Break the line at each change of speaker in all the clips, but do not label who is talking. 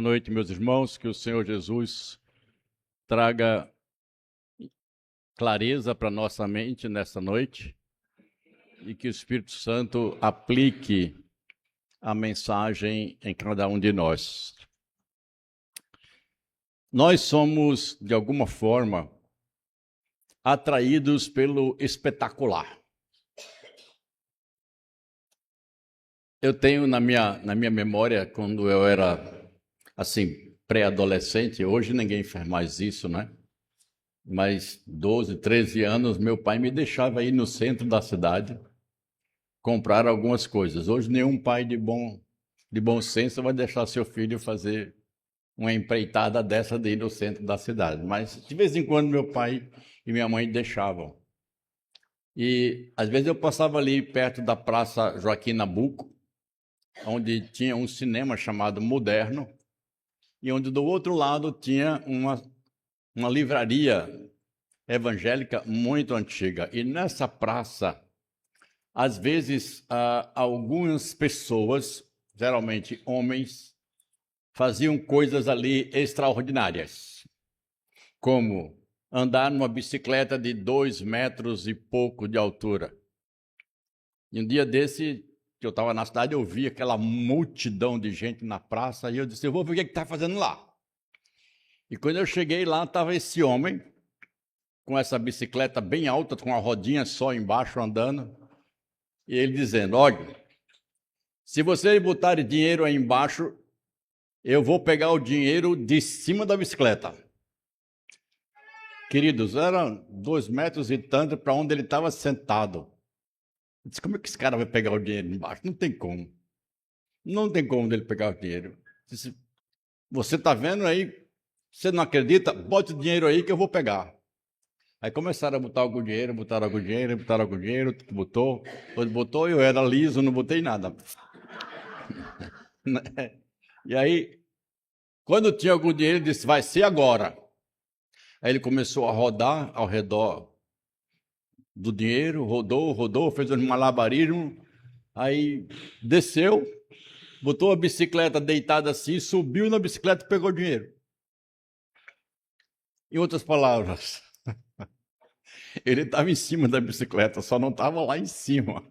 Boa noite, meus irmãos, que o Senhor Jesus traga clareza para nossa mente nessa noite e que o Espírito Santo aplique a mensagem em cada um de nós. Nós somos, de alguma forma, atraídos pelo espetacular. Eu tenho na minha memória, quando eu era, assim, pré-adolescente, hoje ninguém faz mais isso, né? Mas 12, 13 anos, meu pai me deixava ir no centro da cidade comprar algumas coisas. Hoje nenhum pai de bom senso vai deixar seu filho fazer uma empreitada dessa de ir no centro da cidade. Mas de vez em quando meu pai e minha mãe deixavam. E às vezes eu passava ali perto da Praça Joaquim Nabuco, onde tinha um cinema chamado Moderno, e onde do outro lado tinha uma livraria evangélica muito antiga. E nessa praça, às vezes, algumas pessoas, geralmente homens, faziam coisas ali extraordinárias, como andar numa bicicleta de 2 metros e pouco de altura. E um dia desse, que eu estava na cidade, eu vi aquela multidão de gente na praça, e eu disse, eu vou ver o que está fazendo lá. E quando eu cheguei lá, estava esse homem, com essa bicicleta bem alta, com a rodinha só embaixo andando, e ele dizendo, olha, se vocês botarem dinheiro aí embaixo, eu vou pegar o dinheiro de cima da bicicleta. Queridos, eram 2 metros e tanto para onde ele estava sentado. Eu disse, como é que esse cara vai pegar o dinheiro embaixo? Não tem como. Não tem como dele pegar o dinheiro. Eu disse, você está vendo aí? Você não acredita? Bote o dinheiro aí que eu vou pegar. Aí começaram a botar algum dinheiro, botaram algum dinheiro, botou, eu era liso, não botei nada. E aí, quando tinha algum dinheiro, ele disse, vai ser agora. Aí ele começou a rodar ao redor do dinheiro, rodou, fez um malabarismo, aí desceu, botou a bicicleta deitada assim, subiu na bicicleta e pegou o dinheiro. Em outras palavras, ele estava em cima da bicicleta, só não estava lá em cima.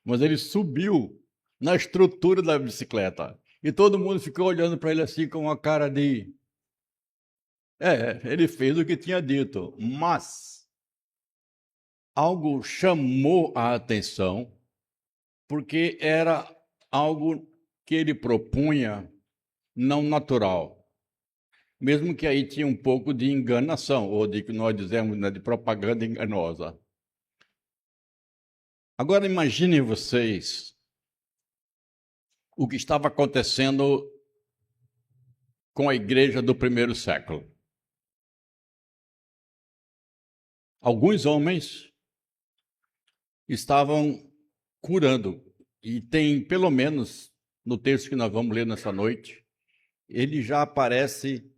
Mas ele subiu na estrutura da bicicleta. E todo mundo ficou olhando para ele assim com uma cara de... ele fez o que tinha dito, mas algo chamou a atenção, porque era algo que ele propunha não natural. Mesmo que aí tinha um pouco de enganação, ou de que nós dizemos, né, de propaganda enganosa. Agora imaginem vocês o que estava acontecendo com a igreja do primeiro século. Alguns homens estavam curando, e tem, pelo menos, no texto que nós vamos ler nessa noite, ele já aparece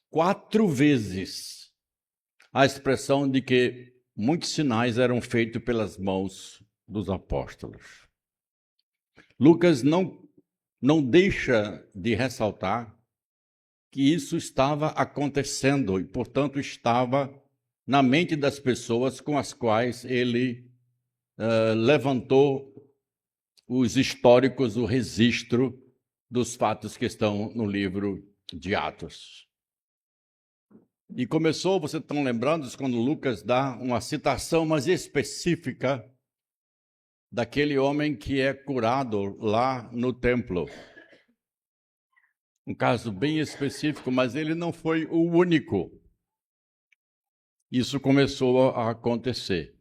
4 vezes a expressão de que muitos sinais eram feitos pelas mãos dos apóstolos. Lucas não deixa de ressaltar que isso estava acontecendo e, portanto, estava na mente das pessoas com as quais ele levantou os históricos, o registro dos fatos que estão no livro de Atos. E começou, vocês estão lembrando, quando Lucas dá uma citação mais específica daquele homem que é curado lá no templo. Um caso bem específico, mas ele não foi o único. Isso começou a acontecer.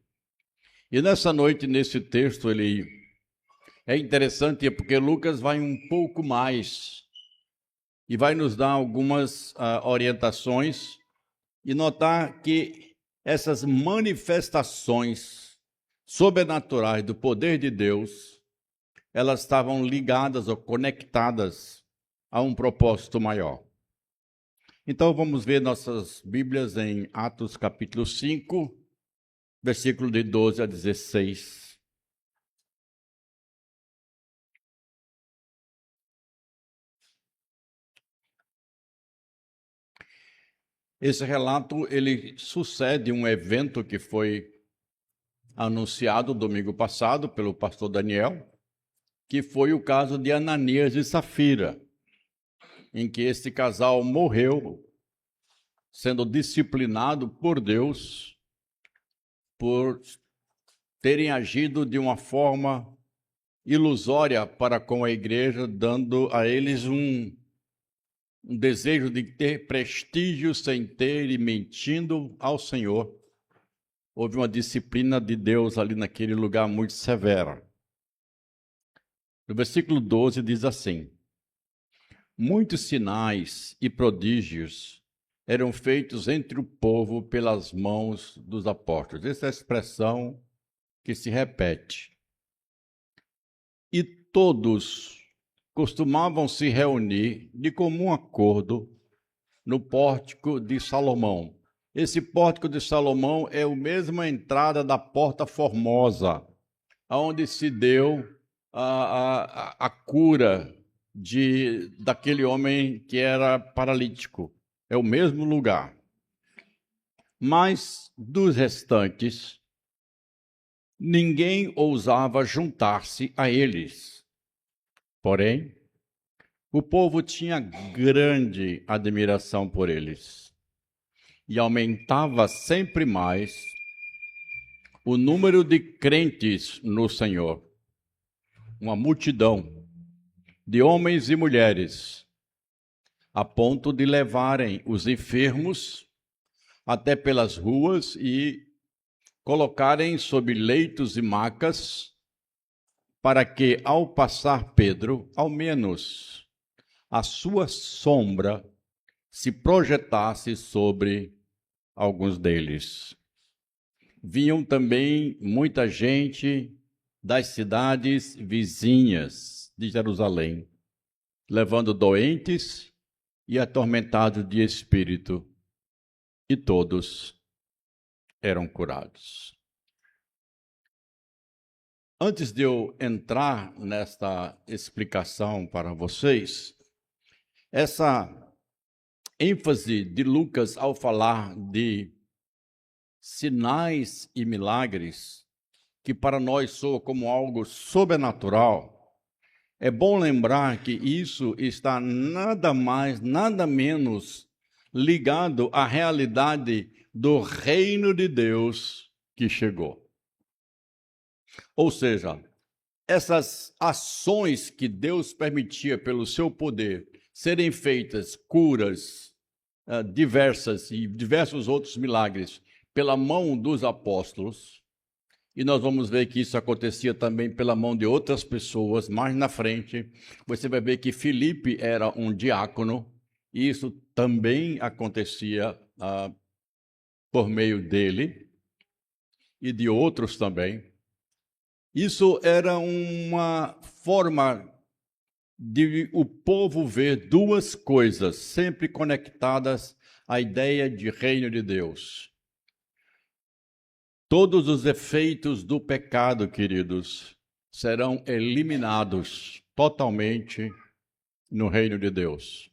E nessa noite, nesse texto, ele é interessante porque Lucas vai um pouco mais e vai nos dar algumas orientações e notar que essas manifestações sobrenaturais do poder de Deus, elas estavam ligadas ou conectadas a um propósito maior. Então vamos ver nossas Bíblias em Atos capítulo 5, versículo de 12 a 16. Esse relato ele sucede um evento que foi anunciado domingo passado pelo pastor Daniel, que foi o caso de Ananias e Safira, em que este casal morreu sendo disciplinado por Deus por terem agido de uma forma ilusória para com a igreja, dando a eles um desejo de ter prestígio sem ter e mentindo ao Senhor. Houve uma disciplina de Deus ali naquele lugar muito severa. No versículo 12 diz assim: muitos sinais e prodígios eram feitos entre o povo pelas mãos dos apóstolos. Essa é a expressão que se repete. E todos costumavam se reunir de comum acordo no pórtico de Salomão. Esse pórtico de Salomão é a mesma entrada da Porta Formosa, onde se deu a cura daquele homem que era paralítico. É o mesmo lugar. Mas dos restantes, ninguém ousava juntar-se a eles. Porém, o povo tinha grande admiração por eles e aumentava sempre mais o número de crentes no Senhor. Uma multidão de homens e mulheres, a ponto de levarem os enfermos até pelas ruas e colocarem sob leitos e macas, para que, ao passar Pedro, ao menos a sua sombra se projetasse sobre alguns deles. Vinham também muita gente das cidades vizinhas de Jerusalém, levando doentes e atormentados de espírito, e todos eram curados. Antes de eu entrar nesta explicação para vocês, essa ênfase de Lucas ao falar de sinais e milagres, que para nós soa como algo sobrenatural, é bom lembrar que isso está nada mais, nada menos ligado à realidade do reino de Deus que chegou. Ou seja, essas ações que Deus permitia pelo seu poder serem feitas, curas diversas e diversos outros milagres pela mão dos apóstolos, e nós vamos ver que isso acontecia também pela mão de outras pessoas. Mais na frente, você vai ver que Filipe era um diácono, e isso também acontecia por meio dele e de outros também. Isso era uma forma de o povo ver duas coisas sempre conectadas à ideia de reino de Deus. Todos os efeitos do pecado, queridos, serão eliminados totalmente no reino de Deus.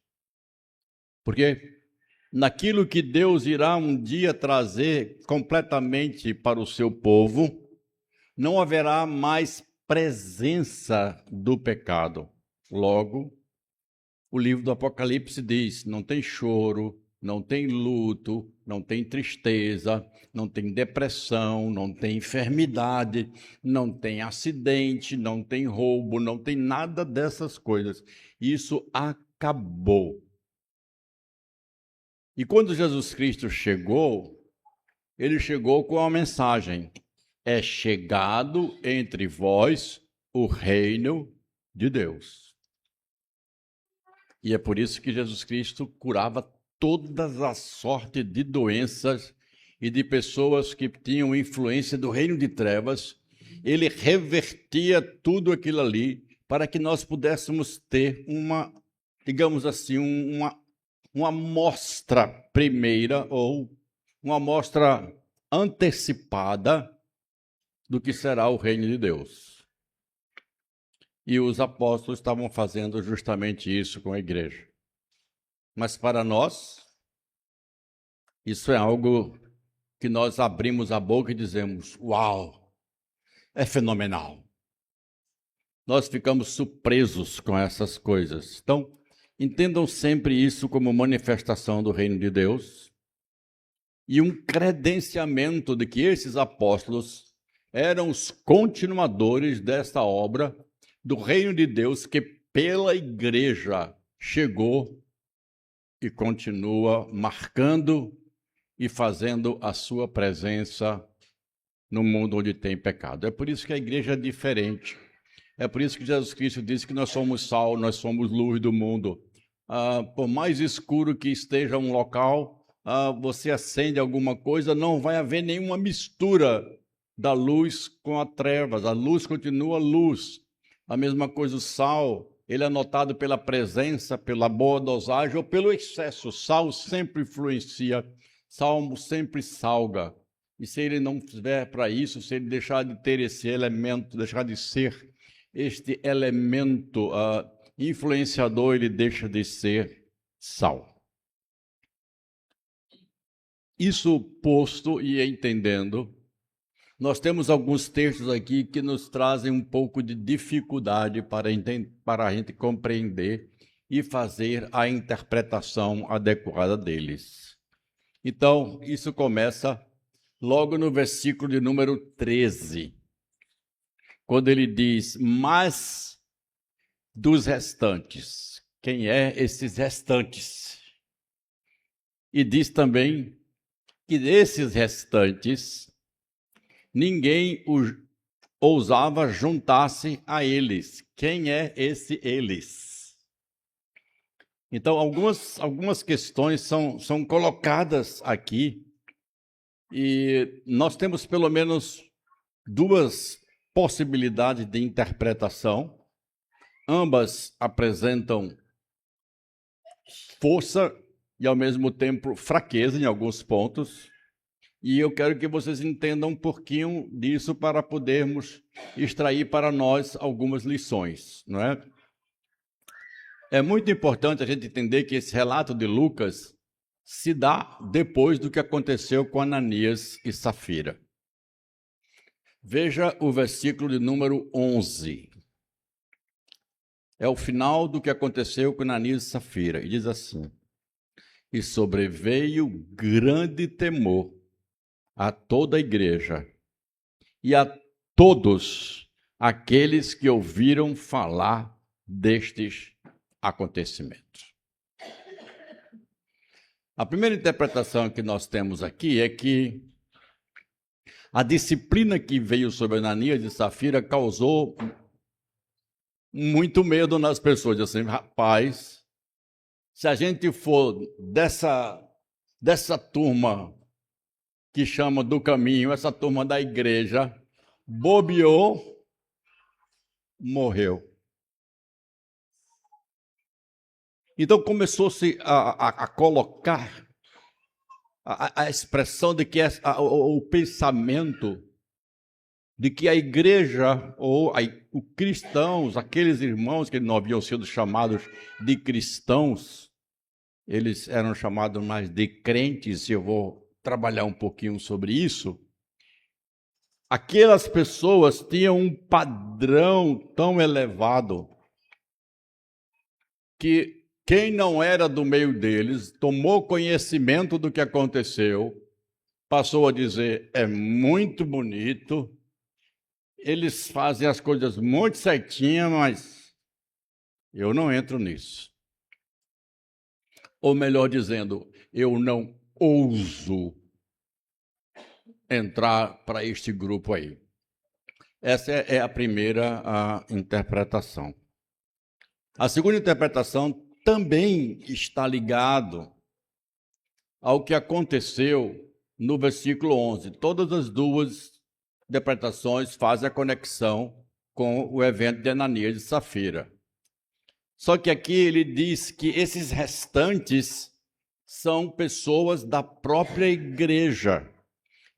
Porque naquilo que Deus irá um dia trazer completamente para o seu povo, não haverá mais presença do pecado. Logo, o livro do Apocalipse diz: não tem choro, não tem luto, não tem tristeza, não tem depressão, não tem enfermidade, não tem acidente, não tem roubo, não tem nada dessas coisas. Isso acabou. E quando Jesus Cristo chegou, ele chegou com uma mensagem: é chegado entre vós o reino de Deus. E é por isso que Jesus Cristo curava todas as sortes de doenças e de pessoas que tinham influência do reino de trevas. Ele revertia tudo aquilo ali para que nós pudéssemos ter uma, digamos assim, uma amostra primeira ou uma amostra antecipada do que será o reino de Deus. E os apóstolos estavam fazendo justamente isso com a igreja. Mas para nós, Isso é algo que nós abrimos a boca e dizemos: uau, é fenomenal. Nós ficamos surpresos com essas coisas. Então, entendam sempre isso como manifestação do reino de Deus e um credenciamento de que esses apóstolos eram os continuadores desta obra do reino de Deus que pela igreja chegou e continua marcando e fazendo a sua presença no mundo onde tem pecado. É por isso que a igreja é diferente. É por isso que Jesus Cristo disse que nós somos sal, nós somos luz do mundo. Por mais escuro que esteja um local, você acende alguma coisa, não vai haver nenhuma mistura da luz com as trevas. A luz continua luz. A mesma coisa o sal, ele é notado pela presença, pela boa dosagem ou pelo excesso. Sal sempre influencia, sal sempre salga. E se ele não fizer para isso, se ele deixar de ter esse elemento, deixar de ser este elemento influenciador, ele deixa de ser sal. Isso posto e entendendo, nós temos alguns textos aqui que nos trazem um pouco de dificuldade para a gente compreender e fazer a interpretação adequada deles. Então, isso começa logo no versículo de número 13, quando ele diz: mas dos restantes. Quem é esses restantes? E diz também que desses restantes, ninguém ousava juntar-se a eles. Quem é esse eles? Então, algumas questões são colocadas aqui, e nós temos pelo menos duas possibilidades de interpretação. Ambas apresentam força e, ao mesmo tempo, fraqueza em alguns pontos. E eu quero que vocês entendam um pouquinho disso para podermos extrair para nós algumas lições, não é? É muito importante a gente entender que esse relato de Lucas se dá depois do que aconteceu com Ananias e Safira. Veja o versículo de número 11. É o final do que aconteceu com Ananias e Safira. E diz assim: e sobreveio grande temor a toda a igreja e a todos aqueles que ouviram falar destes acontecimentos. A primeira interpretação que nós temos aqui é que a disciplina que veio sobre Ananias e Safira causou muito medo nas pessoas. Assim, rapaz, se a gente for dessa turma que chama do caminho, essa turma da igreja, bobeou, morreu. Então começou-se a colocar a expressão de que o pensamento de que a igreja ou os cristãos, aqueles irmãos que não haviam sido chamados de cristãos, eles eram chamados mais de crentes, e eu vou trabalhar um pouquinho sobre isso. Aquelas pessoas tinham um padrão tão elevado que quem não era do meio deles tomou conhecimento do que aconteceu, passou a dizer: é muito bonito, eles fazem as coisas muito certinhas, mas eu não entro nisso. Ou melhor dizendo, eu não ouso entrar para este grupo aí. Essa é a primeira interpretação. A segunda interpretação também está ligado ao que aconteceu no versículo 11. Todas as duas interpretações fazem a conexão com o evento de Ananias e Safira. Só que aqui ele diz que esses restantes são pessoas da própria igreja.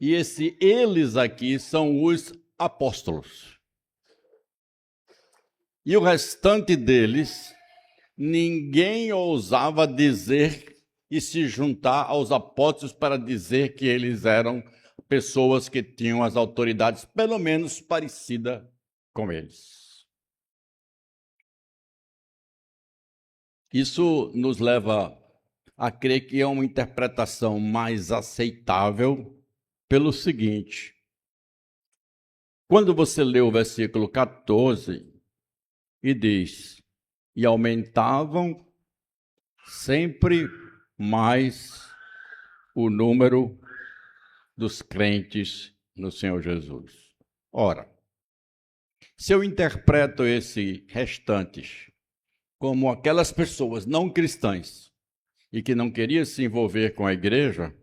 E eles aqui são os apóstolos. E o restante deles, ninguém ousava dizer e se juntar aos apóstolos para dizer que eles eram pessoas que tinham as autoridades, pelo menos parecidas com eles. Isso nos leva a crer que é uma interpretação mais aceitável pelo seguinte: quando você lê o versículo 14 e diz, e aumentavam sempre mais o número dos crentes no Senhor Jesus. Ora, se eu interpreto esse restantes como aquelas pessoas não cristãs e que não queriam se envolver com a igreja,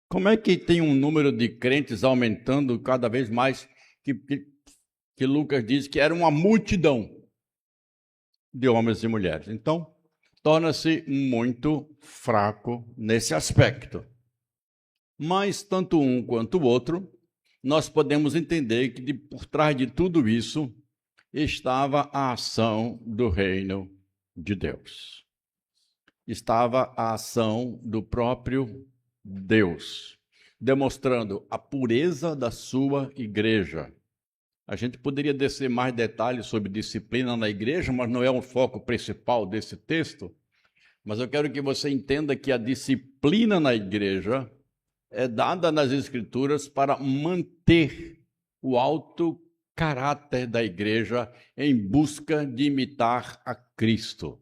como é que tem um número de crentes aumentando cada vez mais, que Lucas diz que era uma multidão de homens e mulheres? Então, torna-se muito fraco nesse aspecto. Mas, tanto um quanto o outro, nós podemos entender que por trás de tudo isso estava a ação do reino de Deus. Estava a ação do próprio Deus, demonstrando a pureza da sua igreja. A gente poderia descer mais detalhes sobre disciplina na igreja, mas não é o foco principal desse texto. Mas eu quero que você entenda que a disciplina na igreja é dada nas Escrituras para manter o alto caráter da igreja em busca de imitar a Cristo.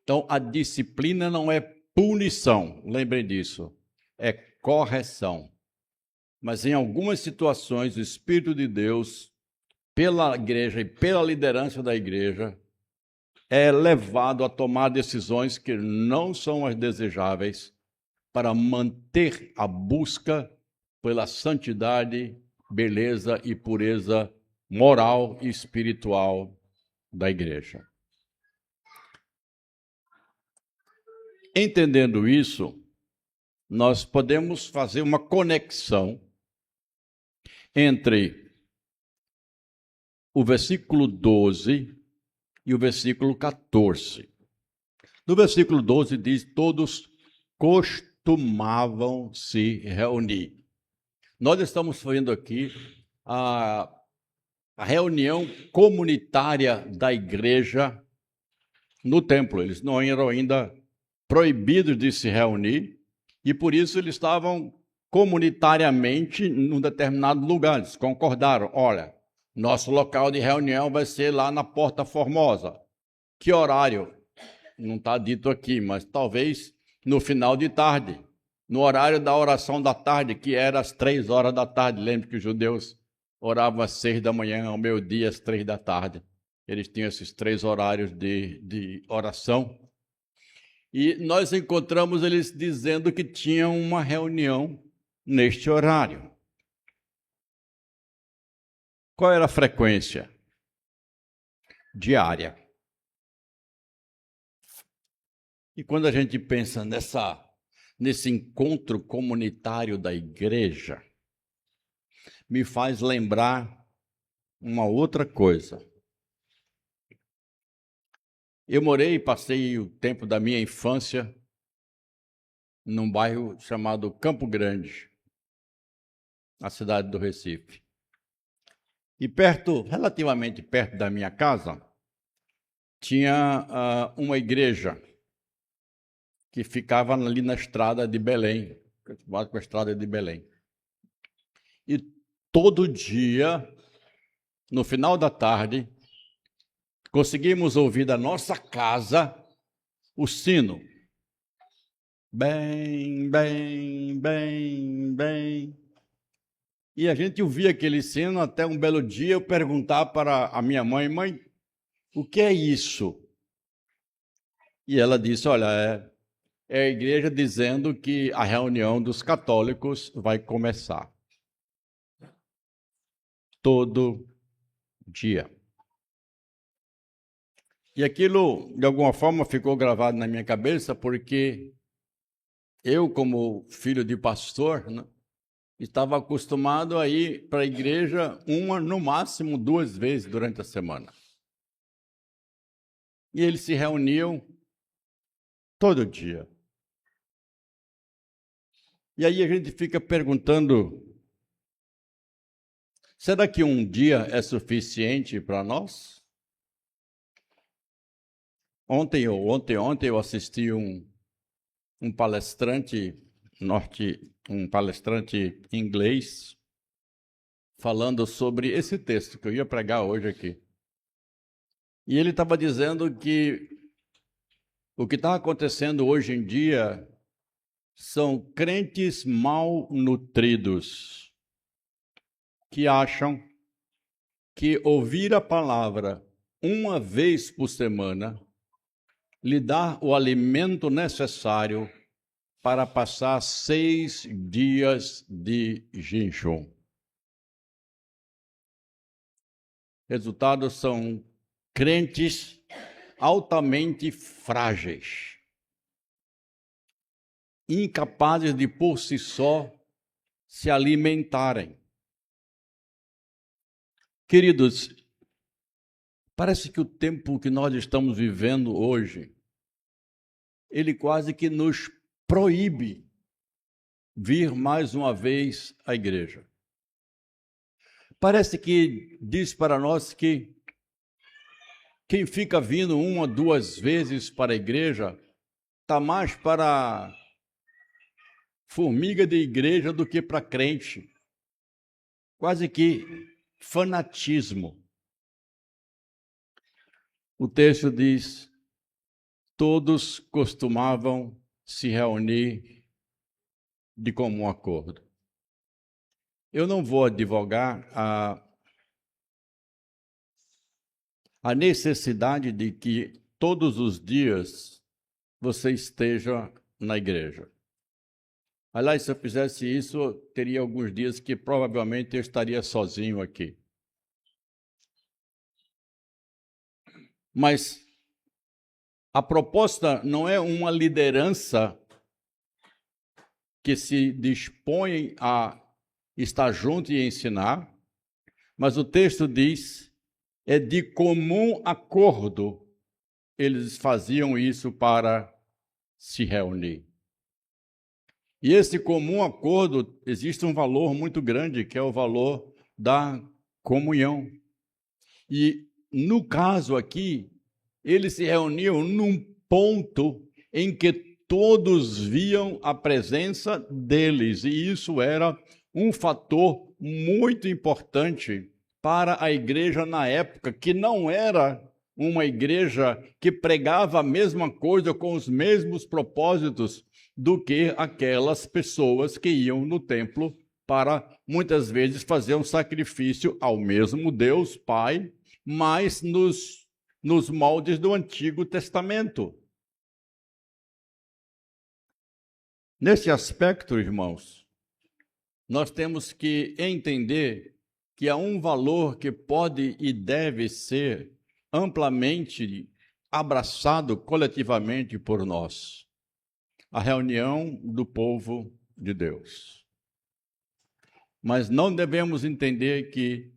Então, a disciplina não é punição, lembrem disso, é correção. Mas em algumas situações, o Espírito de Deus, pela igreja e pela liderança da igreja, é levado a tomar decisões que não são as desejáveis para manter a busca pela santidade, beleza e pureza moral e espiritual da igreja. Entendendo isso, nós podemos fazer uma conexão entre o versículo 12 e o versículo 14. No versículo 12 diz, todos costumavam se reunir. Nós estamos fazendo aqui a reunião comunitária da igreja no templo. Eles não eram ainda proibidos de se reunir e por isso eles estavam comunitariamente num determinado lugar. Eles concordaram, olha, nosso local de reunião vai ser lá na Porta Formosa. Que horário? Não está dito aqui, mas talvez no final de tarde, no horário da oração da tarde, que era às 3 horas da tarde. Lembre que os judeus oravam às 6 da manhã, ao meio-dia, às 3 da tarde. Eles tinham esses 3 horários de oração. E nós encontramos eles dizendo que tinham uma reunião neste horário. Qual era a frequência? Diária. E quando a gente pensa nesse encontro comunitário da igreja, me faz lembrar uma outra coisa. Eu passei o tempo da minha infância num bairro chamado Campo Grande, na cidade do Recife. E relativamente perto da minha casa, tinha uma igreja que ficava ali na estrada de Belém, com a estrada de Belém. E todo dia, no final da tarde, conseguimos ouvir da nossa casa o sino. Bem, bem, bem, bem. E a gente ouvia aquele sino até um belo dia eu perguntar para a minha mãe, mãe, o que é isso? E ela disse, olha, é a igreja dizendo que a reunião dos católicos vai começar. Todo dia. E aquilo, de alguma forma, ficou gravado na minha cabeça, porque eu, como filho de pastor, né, estava acostumado a ir para a igreja no máximo 2 vezes durante a semana. E eles se reuniam todo dia. E aí a gente fica perguntando, será que um dia é suficiente para nós? Ontem eu assisti um palestrante um palestrante inglês falando sobre esse texto que eu ia pregar hoje aqui. E ele estava dizendo que o que está acontecendo hoje em dia são crentes mal nutridos que acham que ouvir a palavra uma vez por semana lhe dá o alimento necessário para passar 6 dias de jejum. Resultados são crentes altamente frágeis, incapazes de por si só se alimentarem. Queridos, parece que o tempo que nós estamos vivendo hoje, ele quase que nos proíbe vir mais uma vez à igreja. Parece que diz para nós que quem fica vindo 1 ou 2 vezes para a igreja está mais para formiga de igreja do que para crente. Quase que fanatismo. O texto diz: todos costumavam se reunir de comum acordo. Eu não vou advogar a necessidade de que todos os dias você esteja na igreja. Aliás, se eu fizesse isso, teria alguns dias que provavelmente eu estaria sozinho aqui. Mas a proposta não é uma liderança que se dispõe a estar junto e ensinar, mas o texto diz, é de comum acordo eles faziam isso para se reunir. E esse comum acordo, existe um valor muito grande, que é o valor da comunhão. E no caso aqui, eles se reuniam num ponto em que todos viam a presença deles, e isso era um fator muito importante para a igreja na época, que não era uma igreja que pregava a mesma coisa com os mesmos propósitos do que aquelas pessoas que iam no templo para, muitas vezes, fazer um sacrifício ao mesmo Deus Pai, mas nos moldes do Antigo Testamento. Nesse aspecto, irmãos, nós temos que entender que há um valor que pode e deve ser amplamente abraçado coletivamente por nós: a reunião do povo de Deus. Mas não devemos entender que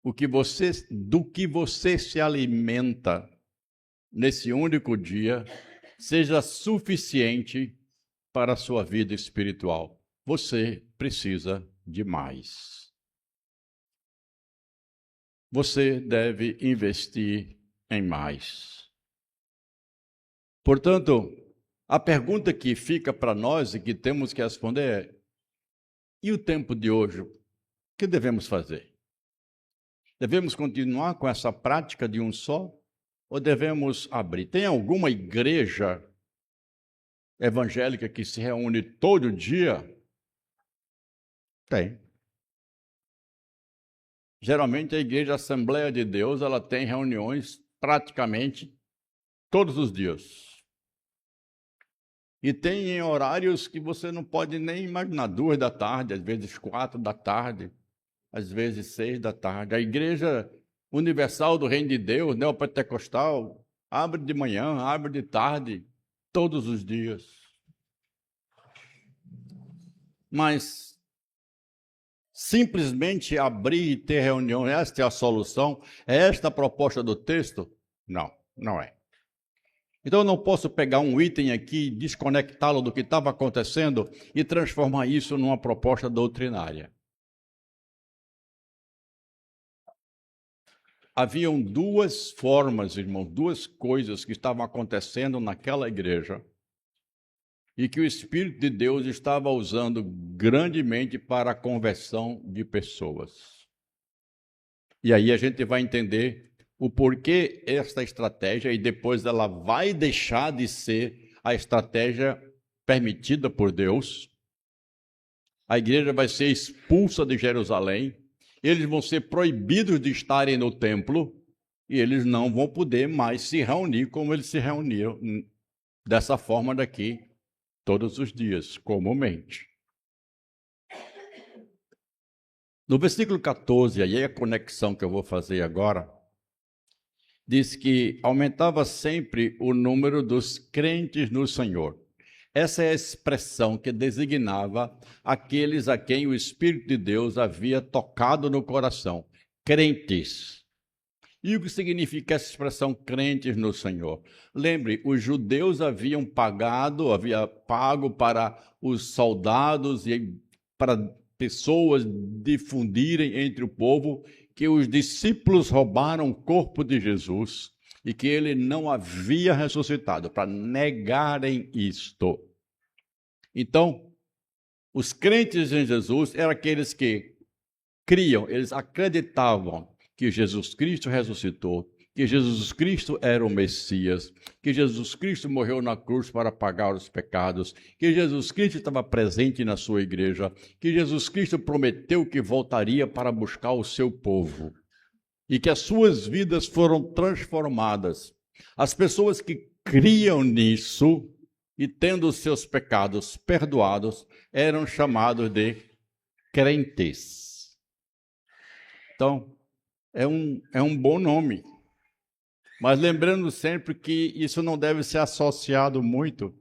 do que você se alimenta nesse único dia seja suficiente para a sua vida espiritual. Você precisa de mais. Você deve investir em mais. Portanto, a pergunta que fica para nós e que temos que responder é: e o tempo de hoje? O que devemos fazer? Devemos continuar com essa prática de um só? Ou devemos abrir? Tem alguma igreja evangélica que se reúne todo dia? Tem. Geralmente a Igreja Assembleia de Deus, ela tem reuniões praticamente todos os dias. E tem em horários que você não pode nem imaginar, 2 da tarde, às vezes 4 da tarde, às vezes 6 da tarde. A Igreja Universal do Reino de Deus, neopentecostal, abre de manhã, abre de tarde, todos os dias. Mas simplesmente abrir e ter reunião, esta é a solução? É esta a proposta do texto? Não, não é. Então eu não posso pegar um item aqui, desconectá-lo do que estava acontecendo e transformar isso numa proposta doutrinária. Haviam duas formas, irmão, duas coisas que estavam acontecendo naquela igreja e que o Espírito de Deus estava usando grandemente para a conversão de pessoas. E aí a gente vai entender o porquê esta estratégia, e depois ela vai deixar de ser a estratégia permitida por Deus. A igreja vai ser expulsa de Jerusalém, eles vão ser proibidos de estarem no templo, e eles não vão poder mais se reunir como eles se reuniam dessa forma daqui, todos os dias, comumente. No versículo 14, aí é a conexão que eu vou fazer agora, diz que aumentava sempre o número dos crentes no Senhor. Essa é a expressão que designava aqueles a quem o Espírito de Deus havia tocado no coração, crentes. E o que significa essa expressão crentes no Senhor? Lembre, os judeus haviam pago para os soldados e para pessoas difundirem entre o povo que os discípulos roubaram o corpo de Jesus e que ele não havia ressuscitado, para negarem isto. Então, os crentes em Jesus eram aqueles que criam, eles acreditavam que Jesus Cristo ressuscitou, que Jesus Cristo era o Messias, que Jesus Cristo morreu na cruz para pagar os pecados, que Jesus Cristo estava presente na sua igreja, que Jesus Cristo prometeu que voltaria para buscar o seu povo e que as suas vidas foram transformadas. As pessoas que criam nisso e tendo os seus pecados perdoados eram chamados de crentes. Então, é um bom nome. Mas lembrando sempre que isso não deve ser associado muito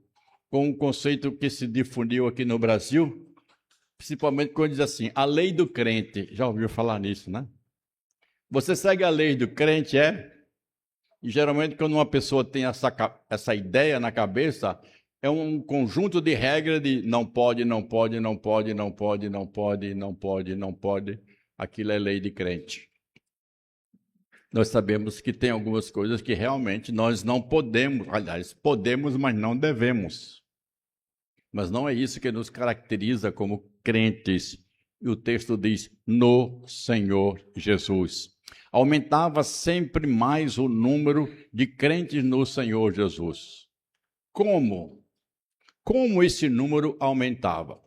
com um conceito que se difundiu aqui no Brasil, principalmente quando diz assim, a lei do crente. Já ouviu falar nisso, né? Você segue a lei do crente, é? E geralmente quando uma pessoa tem essa ideia na cabeça, é um conjunto de regras de não pode, não pode, não pode, não pode, não pode, não pode, não pode. Aquilo é lei de crente. Nós sabemos que tem algumas coisas que realmente nós não podemos, aliás, podemos, mas não devemos. Mas não é isso que nos caracteriza como crentes. E o texto diz, no Senhor Jesus. Aumentava sempre mais o número de crentes no Senhor Jesus. Como? Como esse número aumentava?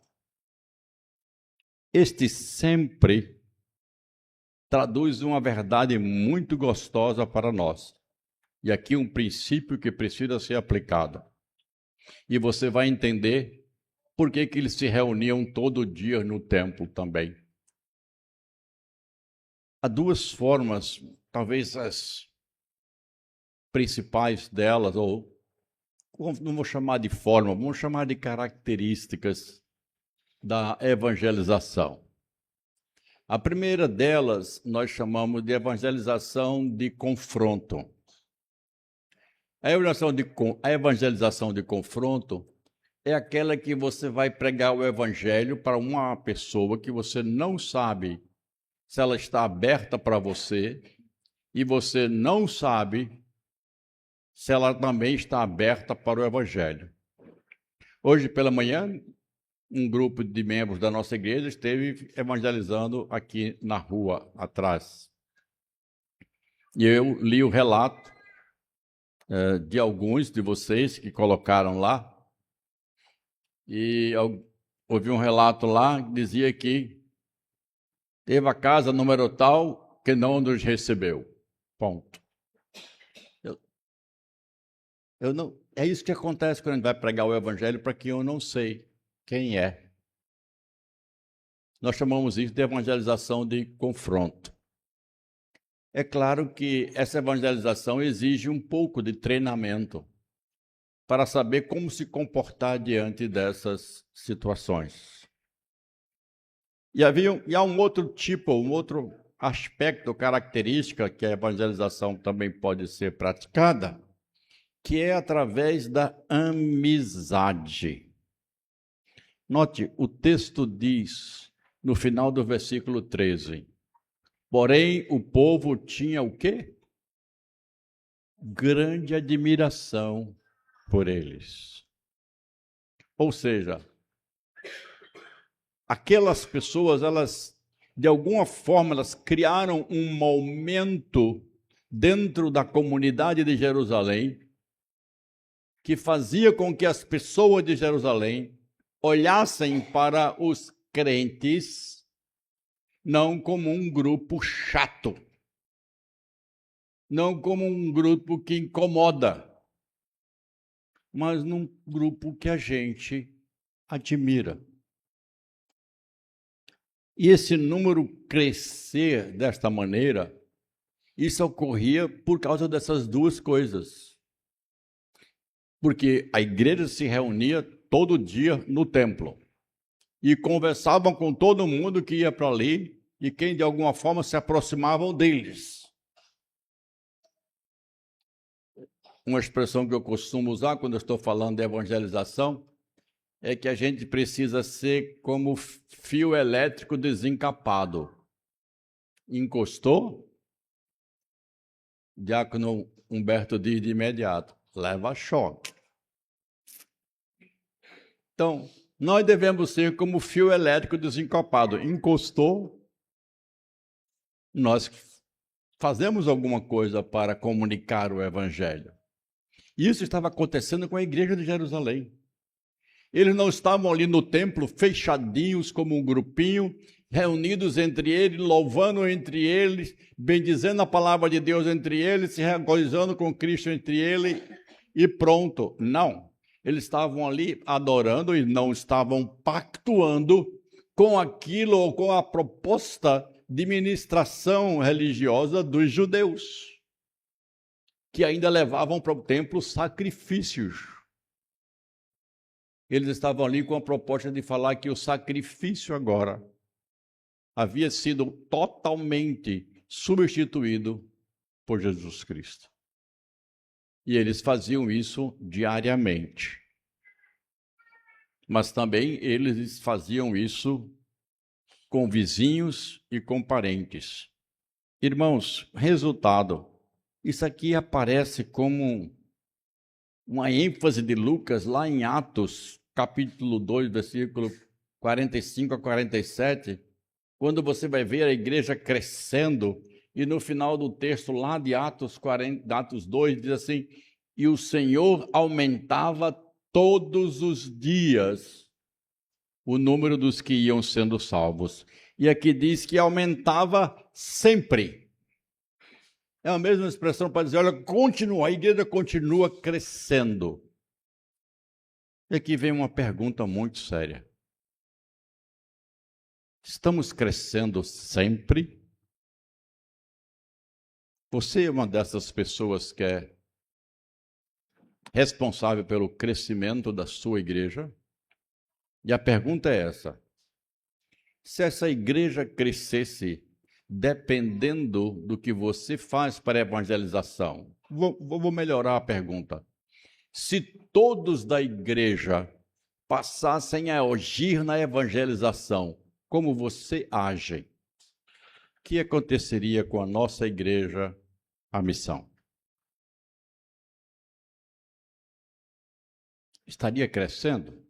Este sempre traduz uma verdade muito gostosa para nós. E aqui um princípio que precisa ser aplicado. E você vai entender por que eles se reuniam todo dia no templo também. Há duas formas, talvez as principais delas, ou não vou chamar de forma, vamos chamar de características da evangelização. A primeira delas nós chamamos de evangelização de confronto. A evangelização de confronto é aquela que você vai pregar o evangelho para uma pessoa que você não sabe se ela está aberta para você e você não sabe se ela também está aberta para o evangelho. Hoje pela manhã, um grupo de membros da nossa igreja esteve evangelizando aqui na rua atrás. E eu li o relato de alguns de vocês que colocaram lá. E eu ouvi um relato lá que dizia que teve a casa número tal que não nos recebeu. Ponto. Eu não, é isso que acontece quando a gente vai pregar o evangelho para quem eu não sei quem é. Nós chamamos isso de evangelização de confronto. É claro que essa evangelização exige um pouco de treinamento para saber como se comportar diante dessas situações. E há um outro tipo, um outro aspecto, característica que a evangelização também pode ser praticada, que é através da amizade. Note, o texto diz, no final do versículo 13, porém o povo tinha o quê? Grande admiração por eles. Ou seja, aquelas pessoas, elas, de alguma forma, elas criaram um momento dentro da comunidade de Jerusalém que fazia com que as pessoas de Jerusalém olhassem para os crentes não como um grupo chato, não como um grupo que incomoda, mas num grupo que a gente admira. E esse número crescer desta maneira, isso ocorria por causa dessas duas coisas. Porque a igreja se reunia todo dia no templo e conversavam com todo mundo que ia para ali e quem de alguma forma se aproximavam deles. Uma expressão que eu costumo usar quando eu estou falando de evangelização é que a gente precisa ser como fio elétrico desencapado. Encostou, Diácono Humberto diz de imediato, leva choque. Então, nós devemos ser como fio elétrico desencapado. Encostou, nós fazemos alguma coisa para comunicar o evangelho. Isso estava acontecendo com a igreja de Jerusalém. Eles não estavam ali no templo fechadinhos como um grupinho, reunidos entre eles, louvando entre eles, bendizendo a palavra de Deus entre eles, se regozijando com Cristo entre eles e pronto. Não. Eles estavam ali adorando e não estavam pactuando com aquilo ou com a proposta de ministração religiosa dos judeus, que ainda levavam para o templo sacrifícios. Eles estavam ali com a proposta de falar que o sacrifício agora havia sido totalmente substituído por Jesus Cristo. E eles faziam isso diariamente. Mas também eles faziam isso com vizinhos e com parentes. Irmãos, resultado, isso aqui aparece como uma ênfase de Lucas lá em Atos, capítulo 2, versículo 45 a 47, quando você vai ver a igreja crescendo, e no final do texto lá de Atos 2, diz assim, e o Senhor aumentava todos os dias o número dos que iam sendo salvos. E aqui diz que aumentava sempre. É a mesma expressão para dizer, olha, continua, a igreja continua crescendo. E aqui vem uma pergunta muito séria. Estamos crescendo sempre? Você é uma dessas pessoas que é responsável pelo crescimento da sua igreja? E a pergunta é essa: se essa igreja crescesse dependendo do que você faz para a evangelização, vou melhorar a pergunta. Se todos da igreja passassem a agir na evangelização como você age, o que aconteceria com a nossa igreja, a missão? Estaria crescendo?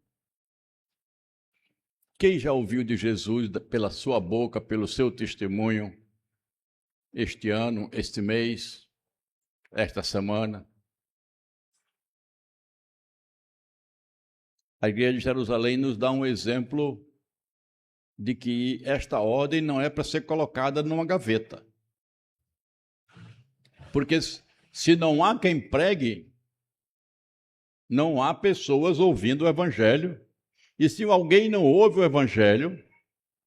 Quem já ouviu de Jesus pela sua boca, pelo seu testemunho, este ano, este mês, esta semana? A Igreja de Jerusalém nos dá um exemplo de que esta ordem não é para ser colocada numa gaveta. Porque se não há quem pregue, não há pessoas ouvindo o Evangelho. E se alguém não ouve o Evangelho,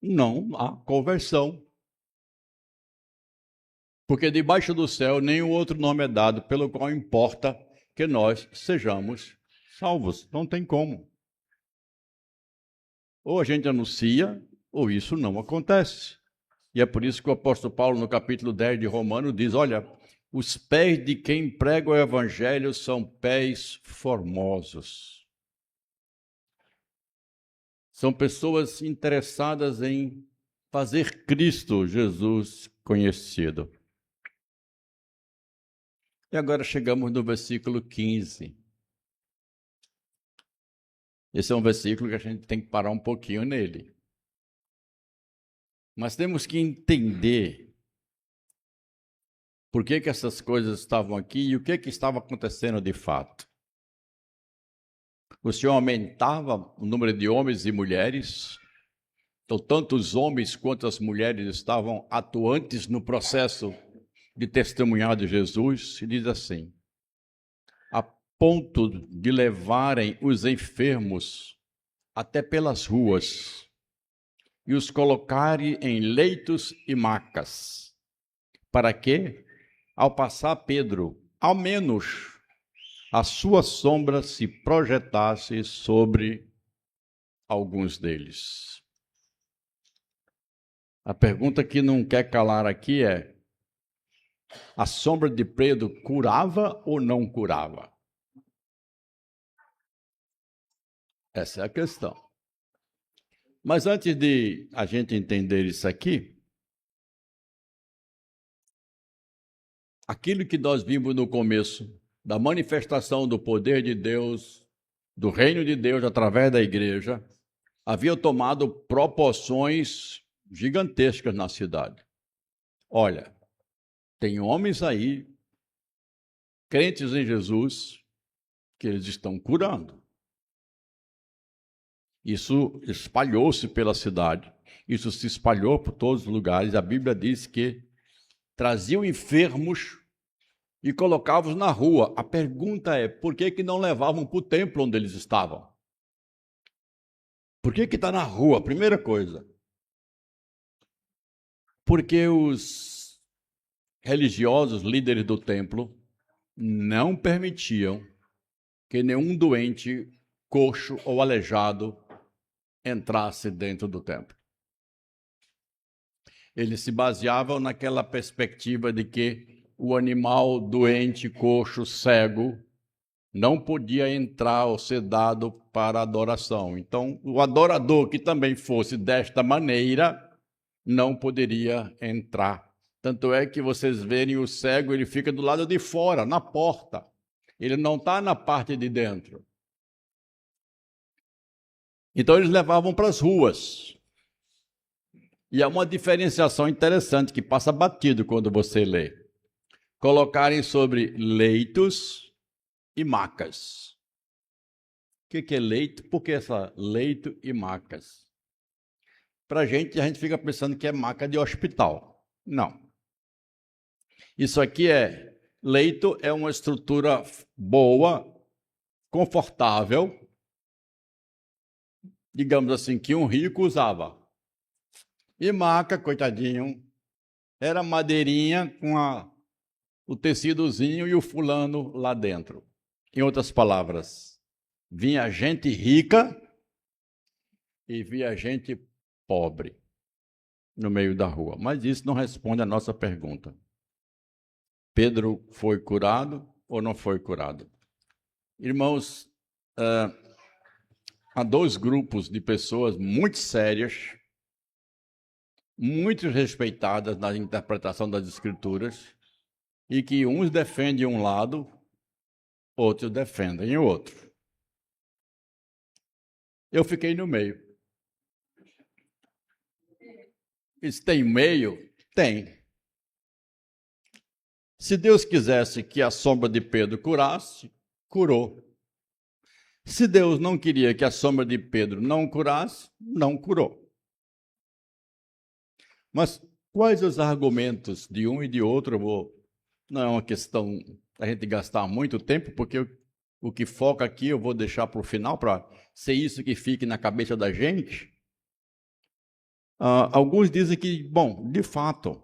não há conversão. Porque debaixo do céu nenhum outro nome é dado pelo qual importa que nós sejamos salvos. Não tem como. Ou a gente anuncia, ou isso não acontece. E é por isso que o apóstolo Paulo, no capítulo 10 de Romanos, diz, olha, Os pés de quem prega o evangelho são pés formosos. São pessoas interessadas em fazer Cristo Jesus conhecido. E agora chegamos no versículo 15. Esse é um versículo que a gente tem que parar um pouquinho nele. Mas temos que entender por que essas coisas estavam aqui e o que estava acontecendo de fato. O Senhor aumentava o número de homens e mulheres, então tanto os homens quanto as mulheres estavam atuantes no processo de testemunhar de Jesus, e diz assim, a ponto de levarem os enfermos até pelas ruas e os colocarem em leitos e macas, para que, ao passar Pedro, ao menos a sua sombra se projetasse sobre alguns deles. A pergunta que não quer calar aqui é, a sombra de Pedro curava ou não curava? Essa é a questão. Mas antes de a gente entender isso aqui, aquilo que nós vimos no começo, da manifestação do poder de Deus, do reino de Deus através da igreja, havia tomado proporções gigantescas na cidade. Olha, tem homens aí, crentes em Jesus, que eles estão curando. Isso espalhou-se pela cidade, isso se espalhou por todos os lugares. A Bíblia diz que traziam enfermos e colocavam-os na rua. A pergunta é, por que não levavam para o templo onde eles estavam? Por que está na rua? Primeira coisa. Porque os religiosos, líderes do templo, não permitiam que nenhum doente, coxo ou aleijado entrasse dentro do templo. Eles se baseavam naquela perspectiva de que o animal doente, coxo, cego, não podia entrar ou ser dado para adoração. Então, o adorador que também fosse desta maneira, não poderia entrar. Tanto é que vocês verem o cego, ele fica do lado de fora, na porta. Ele não está na parte de dentro. Então, eles levavam para as ruas. E há uma diferenciação interessante que passa batido quando você lê. Colocarem sobre leitos e macas. O que é leito? Por que essa leito e macas? Para a gente fica pensando que é maca de hospital. Não. Isso aqui leito é uma estrutura boa, confortável, digamos assim, que um rico usava. E maca, coitadinho, era madeirinha com o tecidozinho e o fulano lá dentro. Em outras palavras, vinha gente rica e vinha gente pobre no meio da rua. Mas isso não responde à nossa pergunta. Pedro foi curado ou não foi curado? Irmãos, há dois grupos de pessoas muito sérias, muito respeitadas na interpretação das Escrituras, e que uns defendem um lado, outros defendem o outro. Eu fiquei no meio. E se tem meio? Tem. Se Deus quisesse que a sombra de Pedro curasse, curou. Se Deus não queria que a sombra de Pedro não curasse, não curou. Mas quais os argumentos de um e de outro? Não é uma questão da gente gastar muito tempo, porque o que foca aqui eu vou deixar para o final, para ser isso que fique na cabeça da gente. Alguns dizem que, bom, de fato,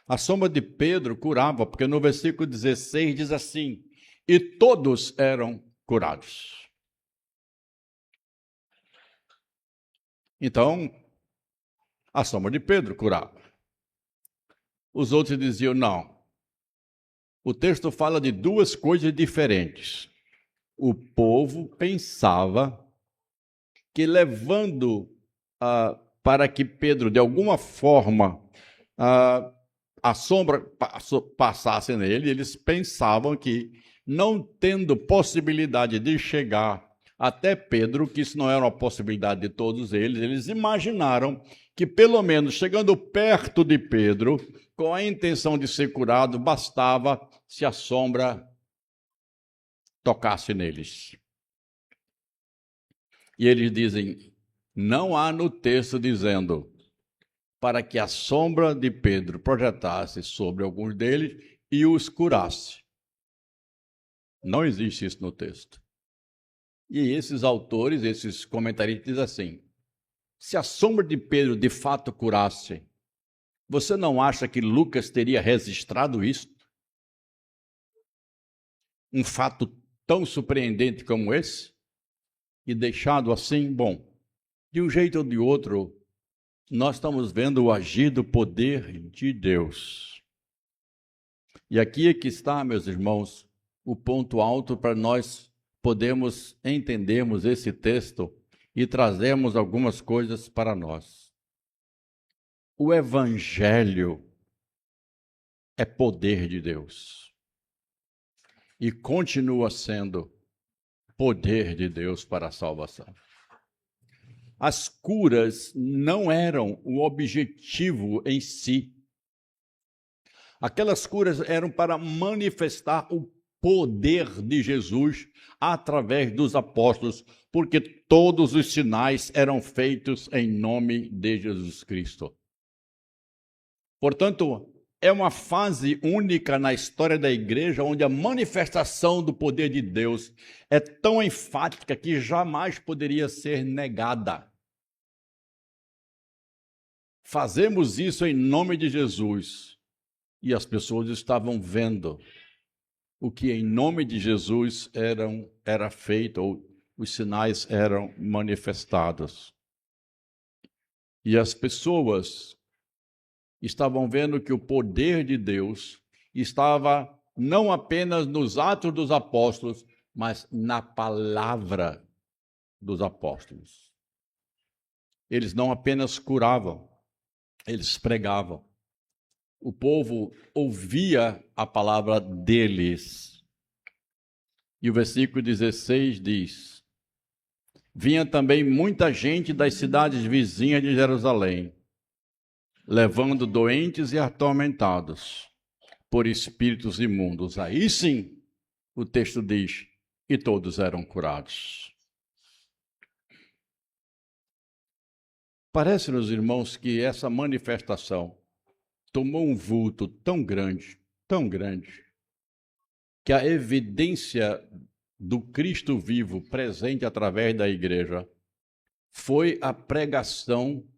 a sombra de Pedro curava, porque no versículo 16 diz assim, e todos eram curados. Então, a sombra de Pedro curava. Os outros diziam, não, o texto fala de duas coisas diferentes. O povo pensava que levando para que Pedro, de alguma forma, a sombra passasse nele, eles pensavam que, não tendo possibilidade de chegar até Pedro, que isso não era uma possibilidade de todos eles imaginaram que, pelo menos chegando perto de Pedro, com a intenção de ser curado, bastava se a sombra tocasse neles. E eles dizem, não há no texto dizendo para que a sombra de Pedro projetasse sobre alguns deles e os curasse. Não existe isso no texto. E esses autores, esses comentaristas dizem assim, se a sombra de Pedro de fato curasse, você não acha que Lucas teria registrado isso? Um fato tão surpreendente como esse? E deixado assim, bom, de um jeito ou de outro, nós estamos vendo o agir do poder de Deus. E aqui é que está, meus irmãos, o ponto alto para nós podermos entendermos esse texto e trazermos algumas coisas para nós. O Evangelho é poder de Deus e continua sendo poder de Deus para a salvação. As curas não eram o objetivo em si. Aquelas curas eram para manifestar o poder de Jesus através dos apóstolos, porque todos os sinais eram feitos em nome de Jesus Cristo. Portanto, é uma fase única na história da igreja onde a manifestação do poder de Deus é tão enfática que jamais poderia ser negada. Fazemos isso em nome de Jesus. E as pessoas estavam vendo o que em nome de Jesus era feito, ou os sinais eram manifestados. E as pessoas estavam vendo que o poder de Deus estava não apenas nos atos dos apóstolos, mas na palavra dos apóstolos. Eles não apenas curavam, eles pregavam. O povo ouvia a palavra deles. E o versículo 16 diz, vinha também muita gente das cidades vizinhas de Jerusalém, levando doentes e atormentados por espíritos imundos. Aí sim, o texto diz, e todos eram curados. Parece-nos, irmãos, que essa manifestação tomou um vulto tão grande, que a evidência do Cristo vivo presente através da igreja foi a pregação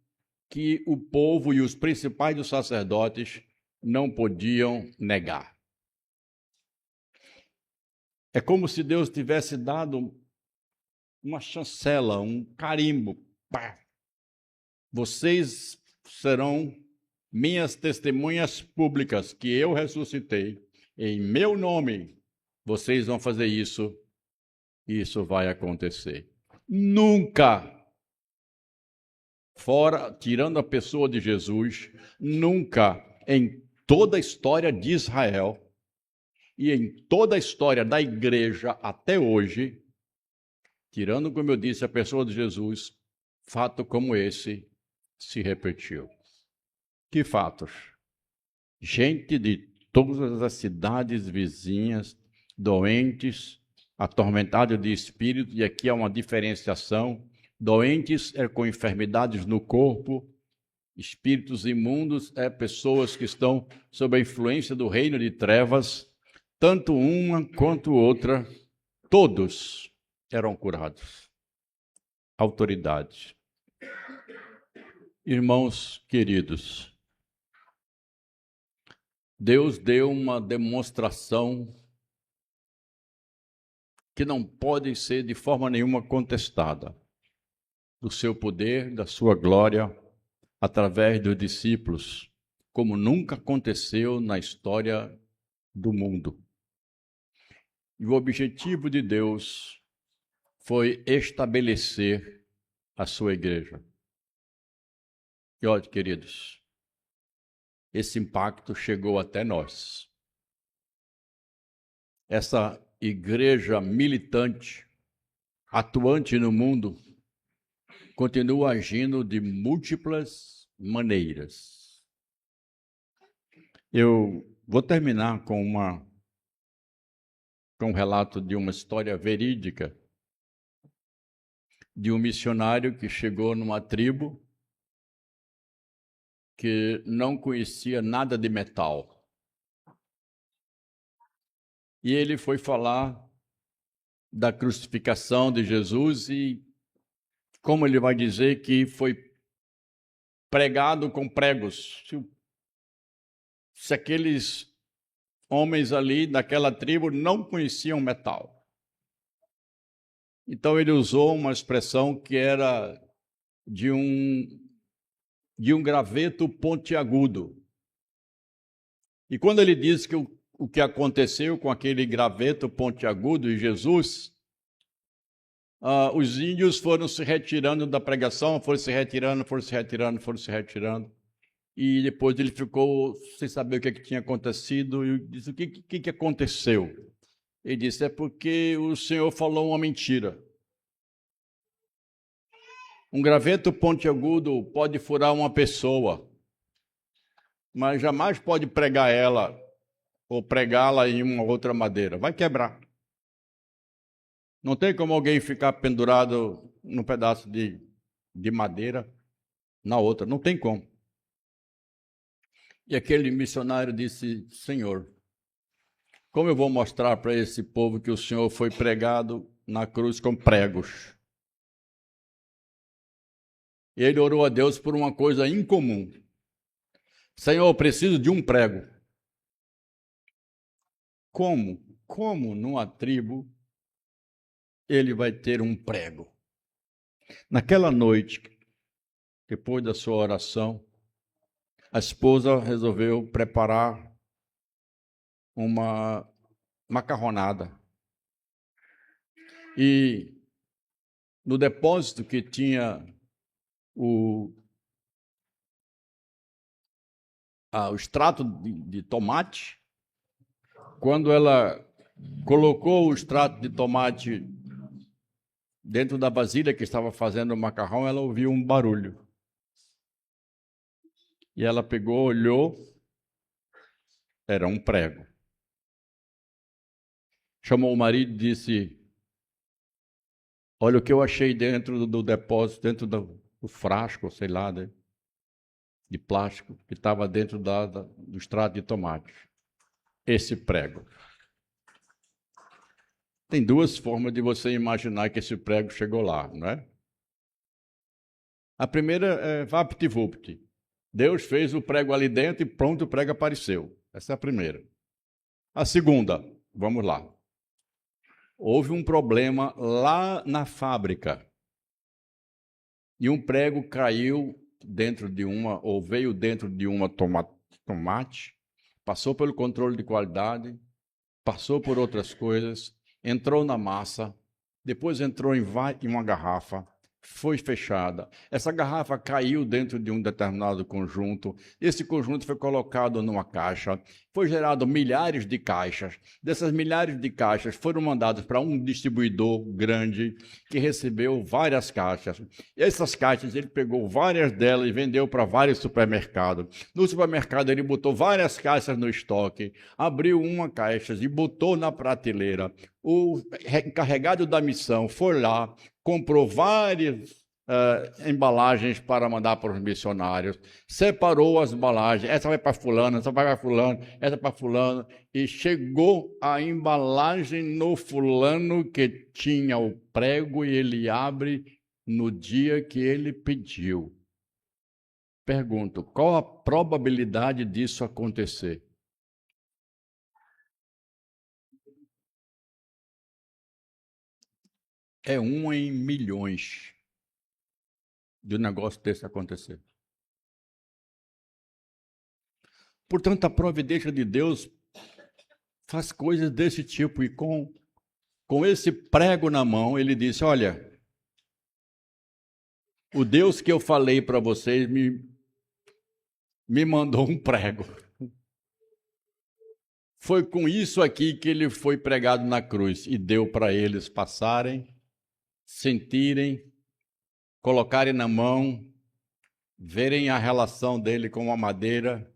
que o povo e os principais dos sacerdotes não podiam negar. É como se Deus tivesse dado uma chancela, um carimbo. Pá! Vocês serão minhas testemunhas públicas, que eu ressuscitei, em meu nome, vocês vão fazer isso, e isso vai acontecer. Nunca, tirando a pessoa de Jesus, nunca em toda a história de Israel e em toda a história da igreja até hoje, tirando, como eu disse, a pessoa de Jesus, fato como esse se repetiu. Que fatos? Gente de todas as cidades vizinhas, doentes, atormentados de espírito, e aqui há uma diferenciação, doentes é com enfermidades no corpo, espíritos imundos é pessoas que estão sob a influência do reino de trevas, tanto uma quanto outra, todos eram curados. Autoridade. Irmãos queridos, Deus deu uma demonstração que não pode ser de forma nenhuma contestada, do seu poder, da sua glória, através dos discípulos, como nunca aconteceu na história do mundo. E o objetivo de Deus foi estabelecer a sua igreja. E olha, queridos, esse impacto chegou até nós. Essa igreja militante, atuante no mundo, continua agindo de múltiplas maneiras. Eu vou terminar com um relato de uma história verídica de um missionário que chegou numa tribo que não conhecia nada de metal. E ele foi falar da crucificação de Jesus e como ele vai dizer que foi pregado com pregos. Se aqueles homens ali daquela tribo não conheciam metal. Então ele usou uma expressão que era de um graveto pontiagudo. E quando ele disse que o que aconteceu com aquele graveto pontiagudo e Jesus, os índios foram se retirando da pregação, foram se retirando. E depois ele ficou sem saber o que tinha acontecido e disse, o que aconteceu? Ele disse, é porque o Senhor falou uma mentira. Um graveto pontiagudo pode furar uma pessoa, mas jamais pode pregar ela ou pregá-la em uma outra madeira. Vai quebrar. Não tem como alguém ficar pendurado num pedaço de madeira na outra. Não tem como. E aquele missionário disse, Senhor, como eu vou mostrar para esse povo que o Senhor foi pregado na cruz com pregos? E ele orou a Deus por uma coisa incomum. Senhor, eu preciso de um prego. Como numa tribo ele vai ter um prego? Naquela noite, depois da sua oração, a esposa resolveu preparar uma macarronada. E no depósito que tinha o extrato de tomate, quando ela colocou o extrato de tomate dentro da vasilha que estava fazendo o macarrão, ela ouviu um barulho. E ela pegou, olhou, era um prego. Chamou o marido e disse, olha o que eu achei dentro do depósito, dentro do frasco, sei lá, de plástico, que estava dentro do extrato de tomate. Esse prego. Tem duas formas de você imaginar que esse prego chegou lá, não é? A primeira é vapt-vupt. Deus fez o prego ali dentro e pronto, o prego apareceu. Essa é a primeira. A segunda, vamos lá. Houve um problema lá na fábrica e um prego caiu dentro de ou veio dentro de uma tomate, passou pelo controle de qualidade, passou por outras coisas, entrou na massa, depois entrou em uma garrafa, foi fechada. Essa garrafa caiu dentro de um determinado conjunto. Esse conjunto foi colocado numa caixa. Foi gerado milhares de caixas. Dessas milhares de caixas foram mandadas para um distribuidor grande que recebeu várias caixas. E essas caixas ele pegou várias delas e vendeu para vários supermercados. No supermercado ele botou várias caixas no estoque, abriu uma caixa e botou na prateleira. O encarregado da missão foi lá, comprou várias embalagens para mandar para os missionários, separou as embalagens, essa vai para fulano, essa vai para fulano, essa para fulano, e chegou a embalagem no fulano que tinha o prego e ele abre no dia que ele pediu. Pergunto, qual a probabilidade disso acontecer? É 1 em milhões de um negócio desse acontecer. Portanto, a providência de Deus faz coisas desse tipo. E com esse prego na mão, ele disse, olha, o Deus que eu falei para vocês me mandou um prego. Foi com isso aqui que ele foi pregado na cruz e deu para eles passarem, sentirem, colocarem na mão, verem a relação dele com a madeira.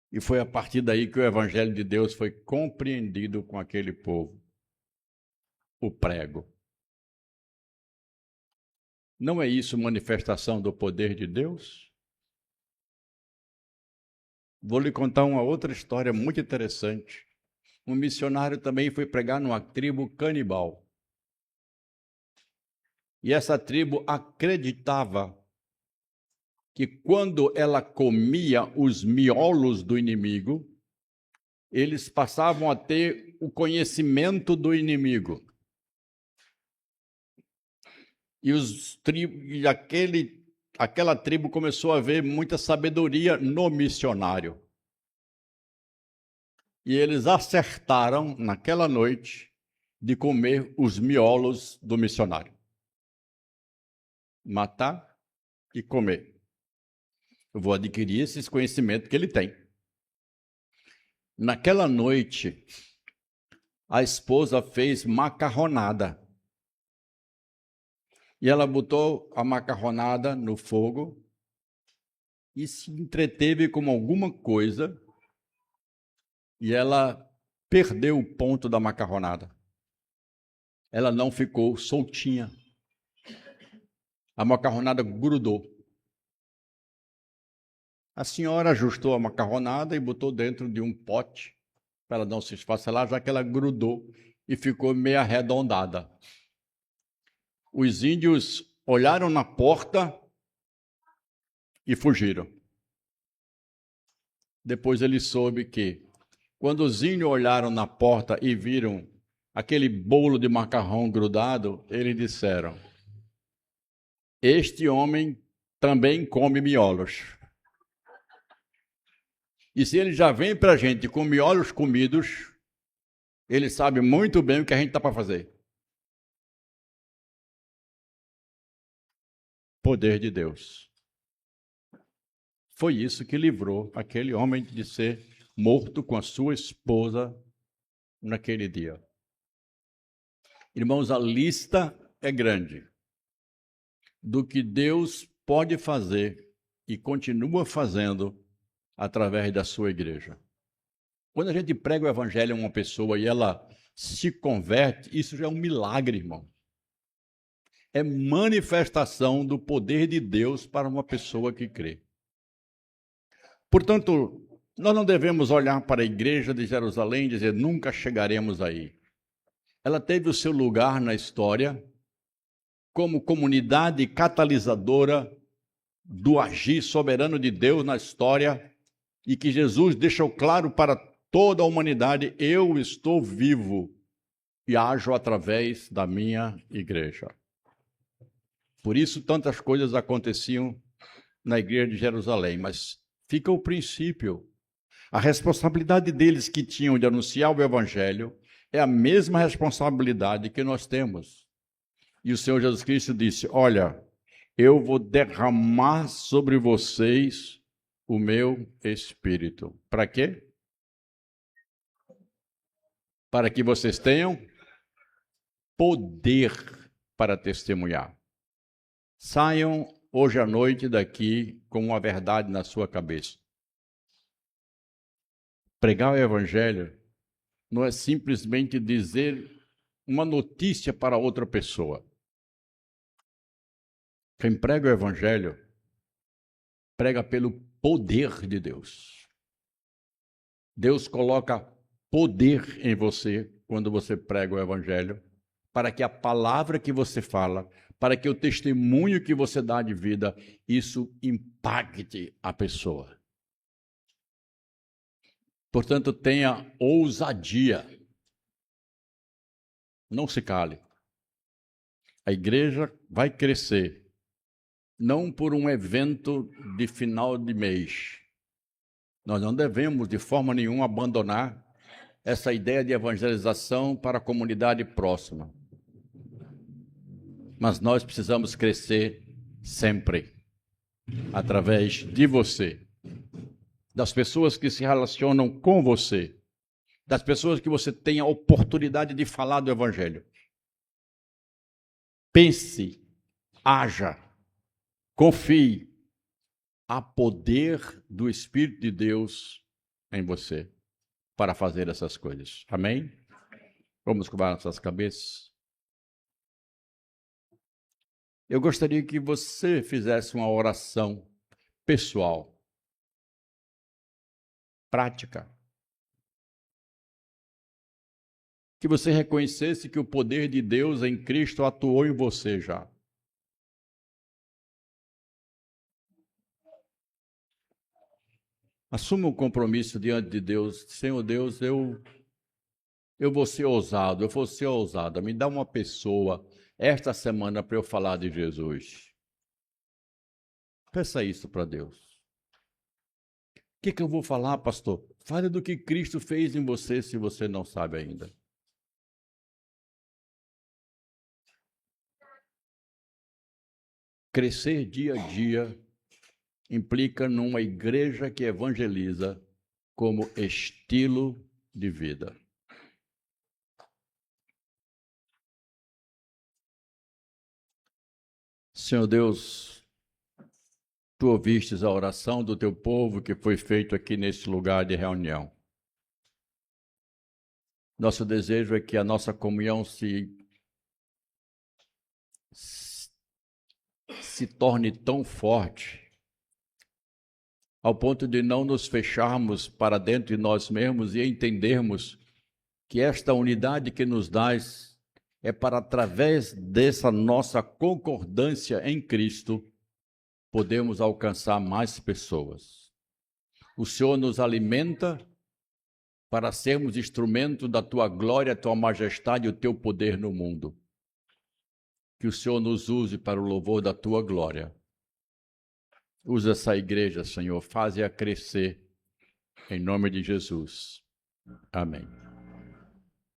E foi a partir daí que o Evangelho de Deus foi compreendido com aquele povo. O prego. Não é isso manifestação do poder de Deus? Vou lhe contar uma outra história muito interessante. Um missionário também foi pregar numa tribo canibal. E essa tribo acreditava que quando ela comia os miolos do inimigo, eles passavam a ter o conhecimento do inimigo. E aquela tribo começou a ver muita sabedoria no missionário. E eles acertaram, naquela noite, de comer os miolos do missionário. Matar e comer. Eu vou adquirir esses conhecimentos que ele tem. Naquela noite, a esposa fez macarronada. E ela botou a macarronada no fogo e se entreteve com alguma coisa e ela perdeu o ponto da macarronada. Ela não ficou soltinha. A macarronada grudou. A senhora ajustou a macarronada e botou dentro de um pote para ela não se esfacelar, já que ela grudou e ficou meio arredondada. Os índios olharam na porta e fugiram. Depois ele soube que, quando os índios olharam na porta e viram aquele bolo de macarrão grudado, eles disseram: este homem também come miolos. E se ele já vem para a gente com miolos comidos, ele sabe muito bem o que a gente está para fazer. Poder de Deus. Foi isso que livrou aquele homem de ser morto com a sua esposa naquele dia. Irmãos, a lista é grande do que Deus pode fazer e continua fazendo através da sua igreja. Quando a gente prega o evangelho a uma pessoa e ela se converte, isso já é um milagre, irmão. É manifestação do poder de Deus para uma pessoa que crê. Portanto, nós não devemos olhar para a igreja de Jerusalém e dizer, nunca chegaremos aí. Ela teve o seu lugar na história como comunidade catalisadora do agir soberano de Deus na história e que Jesus deixou claro para toda a humanidade, eu estou vivo e ajo através da minha igreja. Por isso, tantas coisas aconteciam na igreja de Jerusalém, mas fica o princípio. A responsabilidade deles que tinham de anunciar o evangelho é a mesma responsabilidade que nós temos. E o Senhor Jesus Cristo disse, olha, eu vou derramar sobre vocês o meu Espírito. Para quê? Para que vocês tenham poder para testemunhar. Saiam hoje à noite daqui com uma verdade na sua cabeça. Pregar o evangelho não é simplesmente dizer uma notícia para outra pessoa. Quem prega o evangelho, prega pelo poder de Deus. Deus coloca poder em você quando você prega o evangelho, para que a palavra que você fala, para que o testemunho que você dá de vida, isso impacte a pessoa. Portanto, tenha ousadia. Não se cale. A igreja vai crescer, não por um evento de final de mês. Nós não devemos, de forma nenhuma, abandonar essa ideia de evangelização para a comunidade próxima. Mas nós precisamos crescer sempre, através de você, das pessoas que se relacionam com você, das pessoas que você tem a oportunidade de falar do Evangelho. Pense, haja, confie. Há poder do Espírito de Deus em você para fazer essas coisas. Amém? Vamos curvar nossas cabeças. Eu gostaria que você fizesse uma oração pessoal, prática. Que você reconhecesse que o poder de Deus em Cristo atuou em você já. Assuma um compromisso diante de Deus. Senhor Deus, eu vou ser ousado, eu vou ser ousada. Me dá uma pessoa esta semana para eu falar de Jesus. Peça isso para Deus. O que eu vou falar, pastor? Fale do que Cristo fez em você, se você não sabe ainda. Crescer dia a dia implica numa igreja que evangeliza como estilo de vida. Senhor Deus, tu ouvistes a oração do teu povo que foi feita aqui nesse lugar de reunião. Nosso desejo é que a nossa comunhão se torne tão forte ao ponto de não nos fecharmos para dentro de nós mesmos e entendermos que esta unidade que nos dás é para, através dessa nossa concordância em Cristo, podemos alcançar mais pessoas. O Senhor nos alimenta para sermos instrumento da Tua glória, Tua majestade e o Teu poder no mundo. Que o Senhor nos use para o louvor da Tua glória. Usa essa igreja, Senhor, faze-a crescer, em nome de Jesus. Amém.